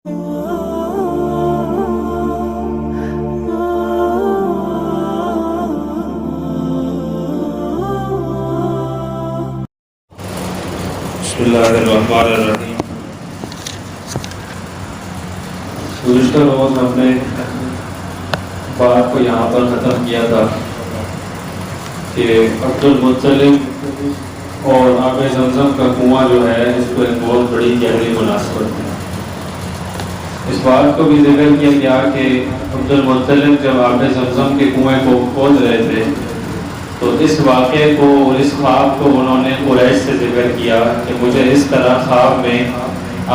بسم اللہ الرحمن الرحیم۔ گزشتہ روز ہم نے بات کو یہاں پر ختم کیا تھا کہ عبد المطلب اور آب زمزم کا کنواں جو ہے اس کو ایک بہت بڑی گہری مناسبت ہے۔ اس بات کو بھی ذکر کیا گیا کہ عبد المطلب جب آب زمزم کے کنویں کو کھود رہے تھے تو اس واقعے کو اور اس خواب کو انہوں نے قریش سے ذکر کیا کہ مجھے اس طرح خواب میں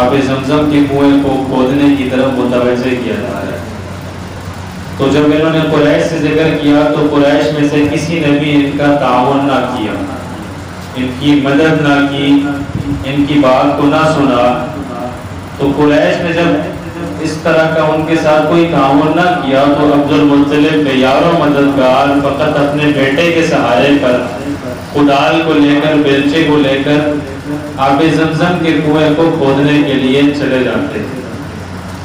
آب زمزم کے کنویں کو کھودنے کی طرف متوجہ کیا جا رہا ہے۔ تو جب انہوں نے قریش سے ذکر کیا تو قریش میں سے کسی نے بھی ان کا تعاون نہ کیا، ان کی مدد نہ کی، ان کی بات کو نہ سنا۔ تو قریش نے جب اس طرح کا ان کے ساتھ کوئی تعاون نہ کیا تو عبد المطلب بے یار و مددگار فقط اپنے بیٹے کے سہارے پر کدال کو لے کر، بیلچے کو لے کر آب زمزم کے کنویں کو کھودنے کے لیے چلے جاتے تھے۔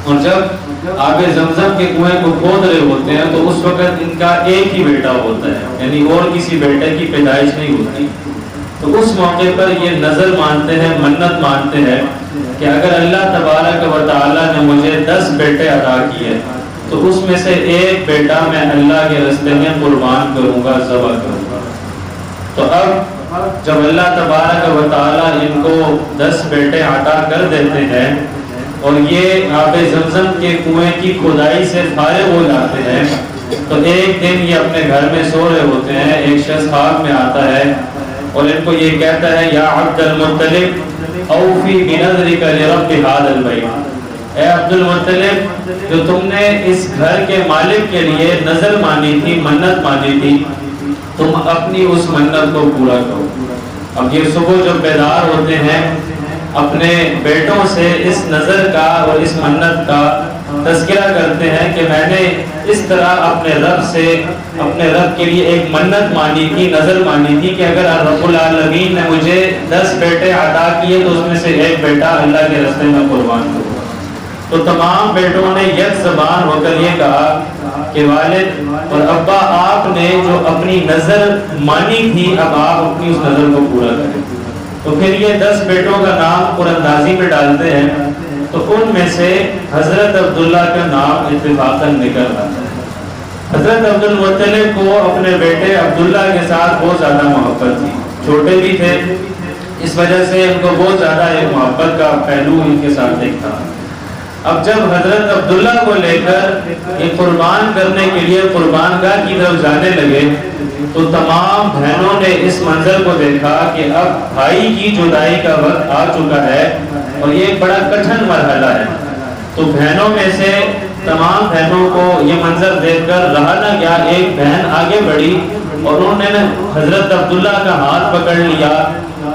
اور جب آب زمزم کے کنویں کو کھود رہے ہوتے ہیں تو اس وقت ان کا ایک ہی بیٹا ہوتا ہے، یعنی اور کسی بیٹے کی پیدائش نہیں ہوتی۔ تو اس موقع پر یہ نظر مانتے ہیں، منت مانتے ہیں کہ اگر اللہ تبارک و تعالیٰ نے مجھے 10 بیٹے عطا کیے تو اس میں سے ایک بیٹا میں اللہ کے راستے میں قربان کروں گا، ذبح کروں گا۔ تو اب جب اللہ تبارک و تعالیٰ ان کو 10 بیٹے عطا کر دیتے ہیں اور یہ آب زمزم کے کنویں کی کھدائی سے فارغ ہو جاتے ہیں تو ایک دن یہ اپنے گھر میں سو رہے ہوتے ہیں، ایک شخص خواب میں آتا ہے اور ان کو یہ کہتا ہے یا عبد المطلب اوفی بنذرک لرب ھذا البیت، اے عبد المطلب جو تم نے اس گھر کے مالک کے لیے نظر مانی تھی، منت مانی تھی، تم اپنی اس منت کو پورا کرو۔ اب یہ صبح جب بیدار ہوتے ہیں اپنے بیٹوں سے اس نظر کا اور اس منت کا تذکرہ کرتے ہیں کہ میں نے اس طرح اپنے رب سے، اپنے رب کے لیے ایک منت مانی تھی، نظر مانی تھی کہ اگر رب العالمین نے مجھے 10 بیٹے عطا کیے تو اس میں سے ایک بیٹا اللہ کے راستے میں قربان کروں۔ تو تمام بیٹوں نے یک زبان ہو کر یہ کہا کہ والد اور ابا آپ نے جو اپنی نظر مانی تھی اب آپ اپنی اس نظر کو پورا کریں۔ تو پھر یہ 10 بیٹوں کا نام قرآن میں ڈالتے ہیں تو ان میں سے حضرت عبداللہ کا نام اتفاقاً نکل آتا ہے۔ حضرت عبد المطلب کو اپنے بیٹے عبداللہ کے ساتھ بہت زیادہ محبت تھی، چھوٹے بھی تھے، اس وجہ سے ان کو بہت زیادہ ایک محبت کا پہلو ان کے ساتھ دیکھتا۔ اب جب حضرت عبداللہ کو لے کر یہ قربان کرنے کے لیے قربان گاہ کی طرف جانے لگے تو تمام بہنوں نے اس منظر کو دیکھا کہ اب بھائی کی جدائی کا وقت آ چکا ہے اور یہ ایک بڑا کٹھن مرحلہ ہے۔ تو بہنوں میں سے تمام بہنوں کو یہ منظر دیکھ کر رہا نہ گیا، ایک بہن آگے بڑھی اور انہوں نے حضرت عبداللہ کا ہاتھ پکڑ لیا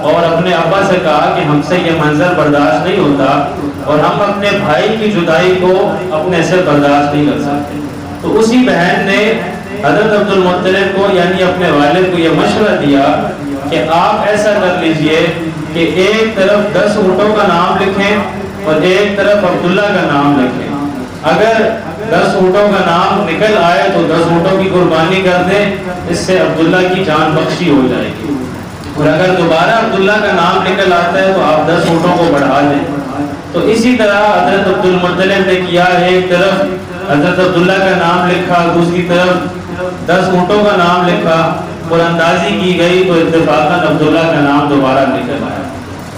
اور اپنے ابا سے کہا کہ ہم سے یہ منظر برداشت نہیں ہوتا اور ہم اپنے بھائی کی جدائی کو اپنے سے برداشت نہیں کر سکتے۔ تو اسی بہن نے حضرت عبد المطلب کو یعنی اپنے والد کو یہ مشورہ دیا کہ آپ ایسا کر لیجئے کہ ایک طرف 10 اونٹوں کا نام لکھیں اور ایک طرف عبداللہ کا نام لکھیں۔ اگر 10 اونٹوں کا نام نکل آئے تو 10 اونٹوں کی قربانی کر دیں، اس سے عبداللہ کی جان بخشی ہو جائے گی، اور اگر دوبارہ عبداللہ کا نام نکل آتا ہے تو آپ 10 اونٹوں کو بڑھا دیں۔ تو اسی طرح حضرت عبد المطلب نے کیا، ایک طرف حضرت عبداللہ کا نام لکھا، دوسری طرف 10 اونٹوں کا نام لکھا، قرآن کی گئی تو اتفاقاً عبداللہ کا نام دوبارہ نکل آیا۔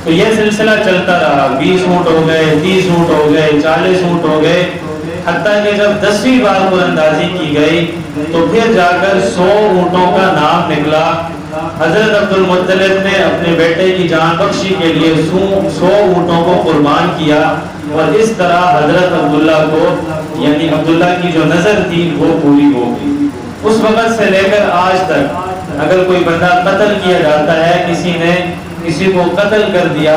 تو یہ سلسلہ چلتا رہا، 20 اونٹ ہو گئے، 30 اونٹ ہو گئے، 40 اونٹ ہو گئے، حتیٰ کہ جب 10ویں بار قرآن کی گئی تو پھر جا کر 100 اونٹوں کا نام نکلا۔ حضرت عبد المطلب نے اپنے بیٹے کی جان بخشی کے لیے 100 اونٹوں کو قربان کیا اور اس طرح حضرت عبداللہ کو یعنی عبداللہ کی جو نظر تھی وہ پوری ہو گئی۔ اس وقت سے لے کر آج تک اگر کوئی بندہ قتل کیا جاتا ہے، کسی نے کسی کو قتل کر دیا،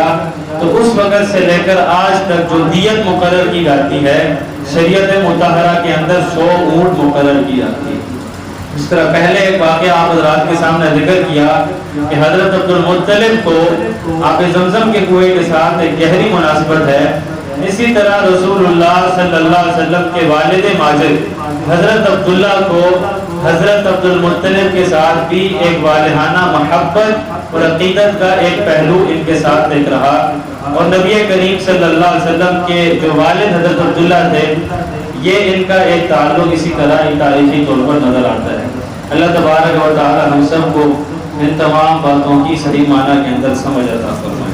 تو اس وقت سے لے کر آج تک جو دیت مقرر کی جاتی ہے شریعت مطہرہ کے اندر 100 اونٹ مقرر کی جاتی ہے۔ اس طرح پہلے ایک واقعہ آپ حضرات کے سامنے ذکر کیا کہ حضرت عبد المطلب کو آب زمزم کے کنویں کے ساتھ ایک گہری مناسبت ہے اسی طرح رسول اللہ صلی اللہ علیہ وسلم کے والد ماجد حضرت عبداللہ کو حضرت عبد المطلب کے ساتھ بھی ایک والہانہ محبت اور عقیدت کا ایک پہلو ان کے ساتھ دیکھ رہا، اور نبی کریم صلی اللہ علیہ وسلم کے جو والد حضرت عبداللہ تھے یہ ان کا ایک تعلق اسی طرح ایک تاریخی طور پر نظر آتا ہے۔ اللہ تبارک و تعالی ہم سب کو ان تمام باتوں کی صحیح معنی کے اندر سمجھ عطا فرمائے۔